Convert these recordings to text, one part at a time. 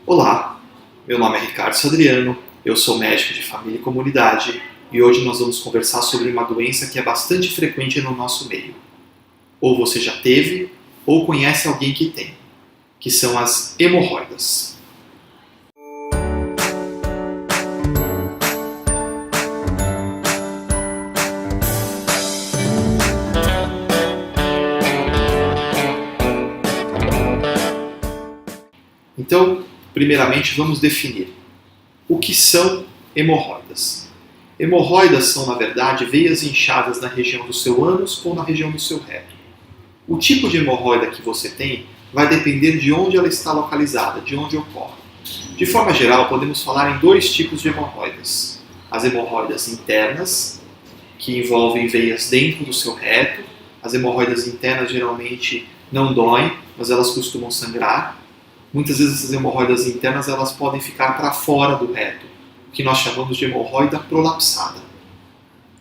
Olá, meu nome é Ricardo Sadriano, eu sou médico de família e comunidade e hoje nós vamos conversar sobre uma doença que é bastante frequente no nosso meio. Ou você já teve ou conhece alguém que tem, que são as hemorroidas. Então, primeiramente vamos definir o que são hemorroidas. Hemorroidas são, na verdade, veias inchadas na região do seu ânus ou na região do seu reto. O tipo de hemorroida que você tem vai depender de onde ela está localizada, de onde ocorre. De forma geral, podemos falar em dois tipos de hemorroidas. As hemorroidas internas, que envolvem veias dentro do seu reto. As hemorroidas internas geralmente não doem, mas elas costumam sangrar. Muitas vezes essas hemorroidas internas elas podem ficar para fora do reto, o que nós chamamos de hemorroida prolapsada.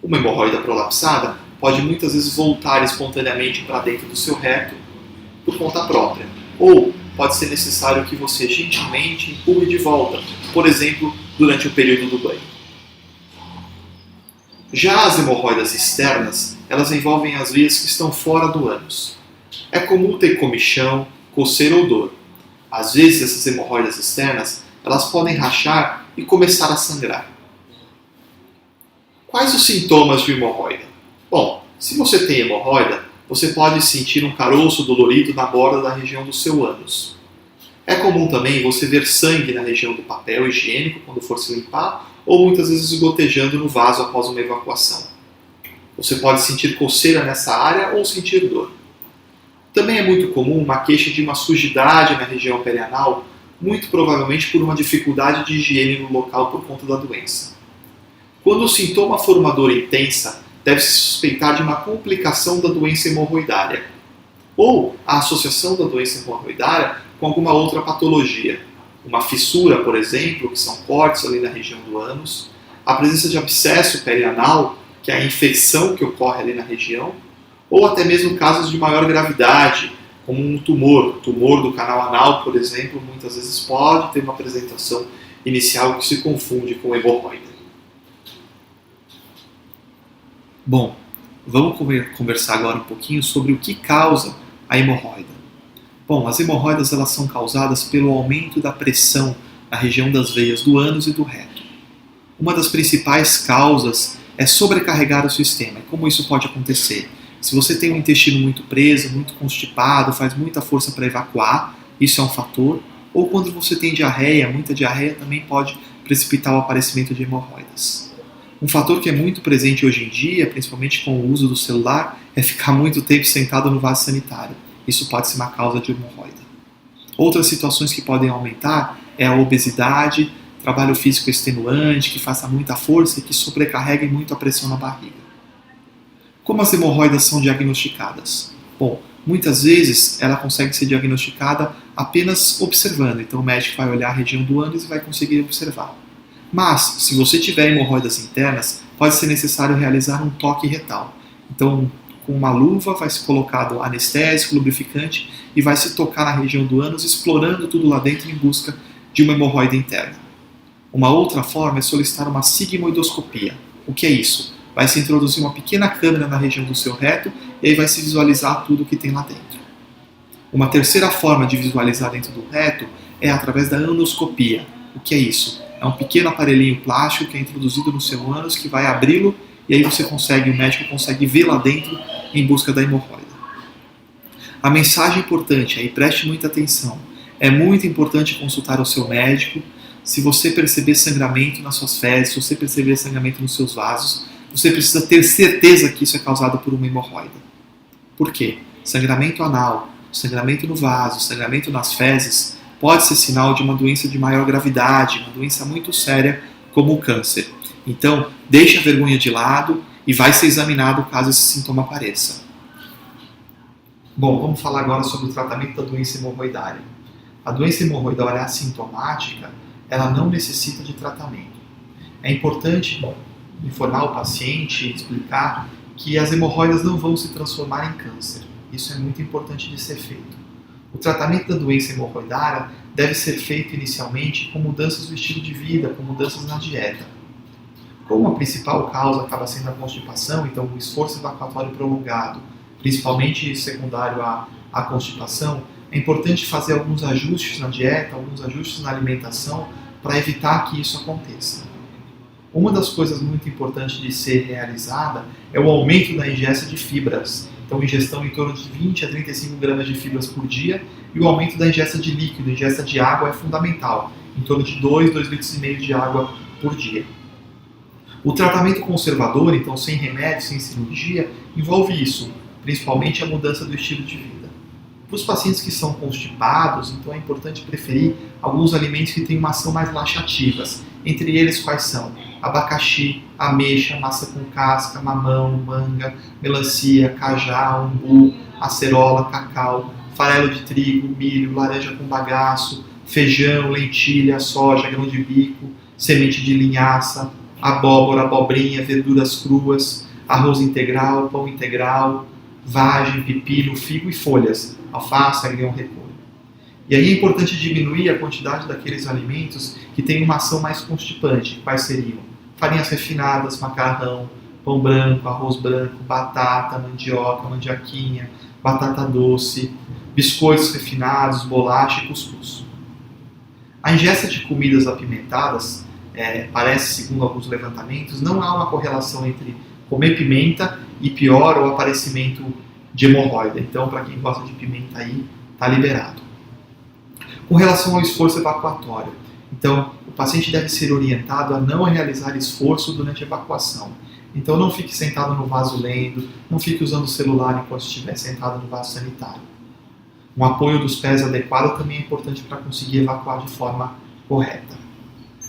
Uma hemorroida prolapsada pode muitas vezes voltar espontaneamente para dentro do seu reto por conta própria, ou pode ser necessário que você gentilmente empurre de volta, por exemplo, durante o período do banho. Já as hemorroidas externas, elas envolvem as veias que estão fora do ânus. É comum ter comichão, coceira ou dor. Às vezes essas hemorroidas externas elas podem rachar e começar a sangrar. Quais os sintomas de hemorroida? Bom, se você tem hemorroida, você pode sentir um caroço dolorido na borda da região do seu ânus. É comum também você ver sangue na região do papel higiênico quando for se limpar, ou muitas vezes gotejando no vaso após uma evacuação. Você pode sentir coceira nessa área ou sentir dor. Também é muito comum uma queixa de uma sujidade na região perianal, muito provavelmente por uma dificuldade de higiene no local por conta da doença. Quando o sintoma for uma dor intensa, deve-se suspeitar de uma complicação da doença hemorroidária, ou a associação da doença hemorroidária com alguma outra patologia. Uma fissura, por exemplo, que são cortes ali na região do ânus, a presença de abscesso perianal, que é a infecção que ocorre ali na região, ou até mesmo casos de maior gravidade, como um tumor do canal anal, por exemplo, muitas vezes pode ter uma apresentação inicial que se confunde com hemorroida. Bom, vamos conversar agora um pouquinho sobre o que causa a hemorroida. Bom, as hemorroidas elas são causadas pelo aumento da pressão na região das veias do ânus e do reto. Uma das principais causas é sobrecarregar o sistema. E como isso pode acontecer? Se você tem um intestino muito preso, muito constipado, faz muita força para evacuar, isso é um fator. Ou quando você tem diarreia, muita diarreia também pode precipitar o aparecimento de hemorroidas. Um fator que é muito presente hoje em dia, principalmente com o uso do celular, é ficar muito tempo sentado no vaso sanitário. Isso pode ser uma causa de hemorroida. Outras situações que podem aumentar é a obesidade, trabalho físico extenuante, que faça muita força e que sobrecarregue muito a pressão na barriga. Como as hemorroidas são diagnosticadas? Bom, muitas vezes ela consegue ser diagnosticada apenas observando. Então o médico vai olhar a região do ânus e vai conseguir observar. Mas, se você tiver hemorroidas internas, pode ser necessário realizar um toque retal. Então, com uma luva vai ser colocado anestésico, lubrificante e vai se tocar na região do ânus, explorando tudo lá dentro em busca de uma hemorroida interna. Uma outra forma é solicitar uma sigmoidoscopia. O que é isso? Vai se introduzir uma pequena câmera na região do seu reto e aí vai se visualizar tudo o que tem lá dentro. Uma terceira forma de visualizar dentro do reto é através da anoscopia. O que é isso? É um pequeno aparelhinho plástico que é introduzido no seu ânus que vai abri-lo e aí o médico consegue ver lá dentro em busca da hemorroida. A mensagem importante aí, preste muita atenção. É muito importante consultar o seu médico. Se você perceber sangramento nas suas fezes, se você perceber sangramento nos seus vasos, você precisa ter certeza que isso é causado por uma hemorroida. Por quê? Sangramento anal, sangramento no vaso, sangramento nas fezes pode ser sinal de uma doença de maior gravidade, uma doença muito séria como o câncer. Então, deixe a vergonha de lado e vai ser examinado caso esse sintoma apareça. Bom, vamos falar agora sobre o tratamento da doença hemorroidária. A doença hemorroidária assintomática, ela não necessita de tratamento. É importante informar o paciente, explicar que as hemorroidas não vão se transformar em câncer. Isso é muito importante de ser feito. O tratamento da doença hemorroidária deve ser feito inicialmente com mudanças do estilo de vida, com mudanças na dieta. Como a principal causa acaba sendo a constipação, então o esforço evacuatório prolongado, principalmente secundário à constipação, é importante fazer alguns ajustes na dieta, alguns ajustes na alimentação para evitar que isso aconteça. Uma das coisas muito importantes de ser realizada é o aumento da ingesta de fibras. Então, ingestão em torno de 20 a 35 gramas de fibras por dia, e o aumento da ingesta de líquido, ingesta de água é fundamental, em torno de 2,5 litros de água por dia. O tratamento conservador, então sem remédio, sem cirurgia, envolve isso, principalmente a mudança do estilo de vida. Para os pacientes que são constipados, então é importante preferir alguns alimentos que têm uma ação mais laxativas. Entre eles quais são? Abacaxi, ameixa, massa com casca, mamão, manga, melancia, cajá, umbu, acerola, cacau, farelo de trigo, milho, laranja com bagaço, feijão, lentilha, soja, grão de bico, semente de linhaça, abóbora, abobrinha, verduras cruas, arroz integral, pão integral, vagem, pepino, figo e folhas, alface, agrião, repolho. E aí é importante diminuir a quantidade daqueles alimentos que têm uma ação mais constipante. Quais seriam? Farinhas refinadas, macarrão, pão branco, arroz branco, batata, mandioca, mandioquinha, batata doce, biscoitos refinados, bolacha e cuscuz. A ingesta de comidas apimentadas parece, segundo alguns levantamentos, não há uma correlação entre comer pimenta e pior o aparecimento de hemorroida. Então, para quem gosta de pimenta aí, está liberado. Com relação ao esforço evacuatório, então, o paciente deve ser orientado a não realizar esforço durante a evacuação. Então, não fique sentado no vaso lendo, não fique usando o celular enquanto estiver sentado no vaso sanitário. Um apoio dos pés adequado também é importante para conseguir evacuar de forma correta.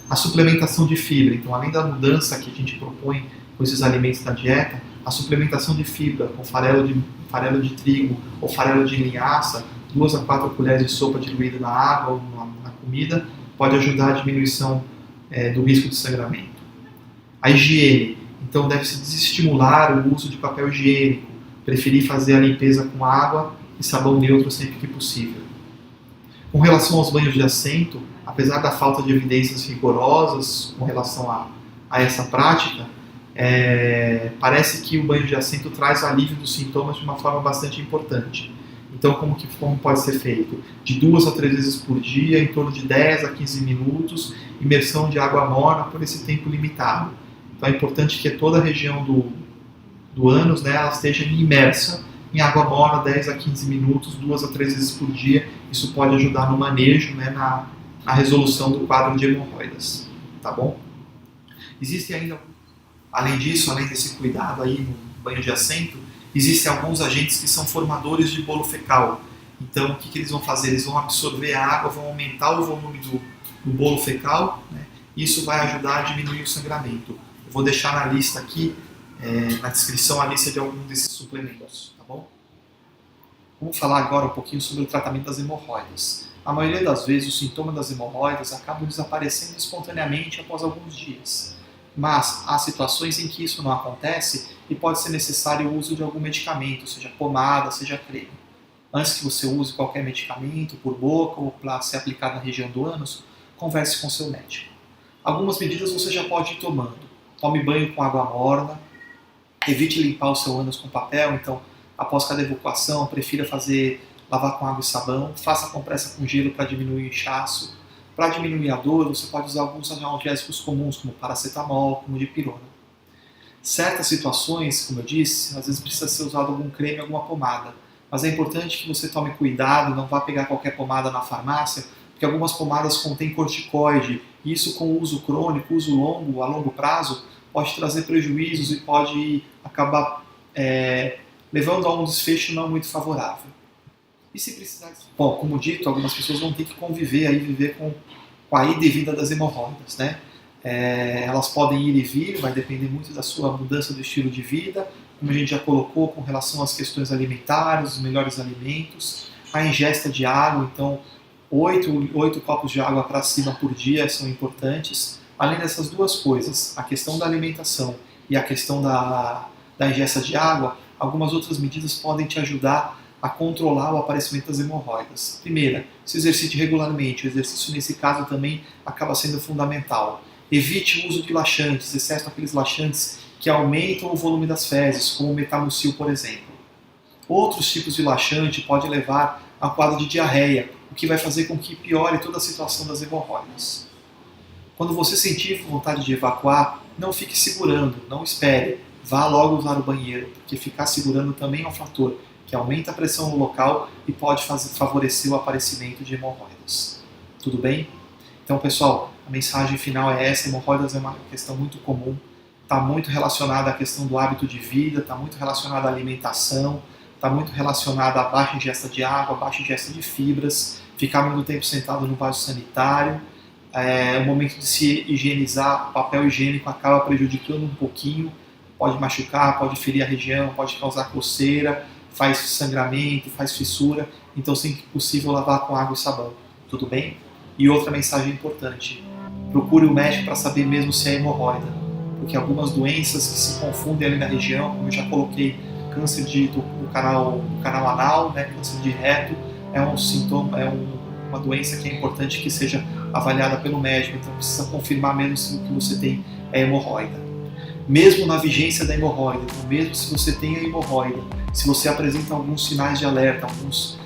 A suplementação de fibra, então, além da mudança que a gente propõe com esses alimentos da dieta, a suplementação de fibra com farelo de trigo ou farelo de linhaça, 2 a 4 colheres de sopa diluída na água ou na comida, pode ajudar a diminuição do risco de sangramento. A higiene, então deve-se desestimular o uso de papel higiênico, preferir fazer a limpeza com água e sabão neutro sempre que possível. Com relação aos banhos de assento, apesar da falta de evidências rigorosas com relação a essa prática, parece que o banho de assento traz alívio dos sintomas de uma forma bastante importante. Então, como pode ser feito? De 2 a 3 vezes por dia, em torno de 10 a 15 minutos, imersão de água morna por esse tempo limitado. Então, é importante que toda a região do ânus, ela esteja imersa em água morna 10 a 15 minutos, 2 a 3 vezes por dia. Isso pode ajudar no manejo, na resolução do quadro de hemorroidas. Tá bom? Existem ainda, além disso, além desse cuidado aí no banho de assento, existem alguns agentes que são formadores de bolo fecal. Então, o que eles vão fazer? Eles vão absorver a água, vão aumentar o volume do bolo fecal, e isso vai ajudar a diminuir o sangramento. Eu vou deixar na lista aqui, na descrição, a lista de algum desses suplementos, tá bom? Vamos falar agora um pouquinho sobre o tratamento das hemorroidas. A maioria das vezes, os sintomas das hemorroidas acabam desaparecendo espontaneamente após alguns dias. Mas há situações em que isso não acontece e pode ser necessário o uso de algum medicamento, seja pomada, seja creme. Antes que você use qualquer medicamento por boca ou para ser aplicado na região do ânus, converse com seu médico. Algumas medidas você já pode ir tomando. Tome banho com água morna, evite limpar o seu ânus com papel, então após cada evacuação, prefira lavar com água e sabão, faça compressa com gelo para diminuir o inchaço. Para diminuir a dor, você pode usar alguns analgésicos comuns, como paracetamol, como dipirona. Certas situações, como eu disse, às vezes precisa ser usado algum creme, alguma pomada. Mas é importante que você tome cuidado, não vá pegar qualquer pomada na farmácia, porque algumas pomadas contêm corticoide, e isso com uso crônico, uso longo, a longo prazo, pode trazer prejuízos e pode acabar levando a um desfecho não muito favorável. E se precisar... Bom, como dito, algumas pessoas vão ter que viver com a ida e vinda das hemorroidas, elas podem ir e vir, vai depender muito da sua mudança do estilo de vida, como a gente já colocou com relação às questões alimentares, os melhores alimentos, a ingesta de água, então 8 copos de água para cima por dia são importantes. Além dessas duas coisas, a questão da alimentação e a questão da ingesta de água, algumas outras medidas podem te ajudar a controlar o aparecimento das hemorroidas. Primeira, se exercite regularmente. O exercício nesse caso também acaba sendo fundamental. Evite o uso de laxantes, exceto aqueles laxantes que aumentam o volume das fezes, como o metamocil, por exemplo. Outros tipos de laxante podem levar a quadro de diarreia, o que vai fazer com que piore toda a situação das hemorroidas. Quando você sentir vontade de evacuar, não fique segurando, não espere. Vá logo usar o banheiro, porque ficar segurando também é um fator que aumenta a pressão no local e pode favorecer o aparecimento de hemorroidas. Tudo bem? Então, pessoal, a mensagem final é essa: hemorroidas é uma questão muito comum, está muito relacionada à questão do hábito de vida, está muito relacionada à alimentação, está muito relacionada à baixa ingesta de água, baixa ingesta de fibras, ficar muito tempo sentado no vaso sanitário. O momento de se higienizar, o papel higiênico acaba prejudicando um pouquinho, pode machucar, pode ferir a região, pode causar coceira, faz sangramento, faz fissura, então sempre que possível lavar com água e sabão, tudo bem? E outra mensagem importante: procure o médico para saber mesmo se é hemorroida, porque algumas doenças que se confundem ali na região, como eu já coloquei, câncer do canal anal, né, câncer de reto, é um sintoma, uma doença que é importante que seja avaliada pelo médico, então precisa confirmar mesmo se o que você tem é hemorroida. Mesmo na vigência da hemorroida, então mesmo se você tem a hemorroida, se você apresenta alguns sinais de alerta, alguns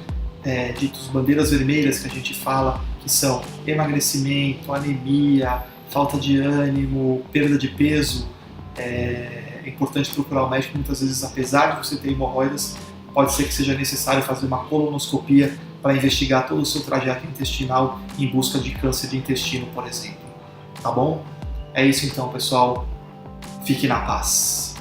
ditos bandeiras vermelhas que a gente fala, que são emagrecimento, anemia, falta de ânimo, perda de peso, é importante procurar o médico. Muitas vezes, apesar de você ter hemorroidas, pode ser que seja necessário fazer uma colonoscopia para investigar todo o seu trajeto intestinal em busca de câncer de intestino, por exemplo. Tá bom? É isso então, pessoal. Fique na paz.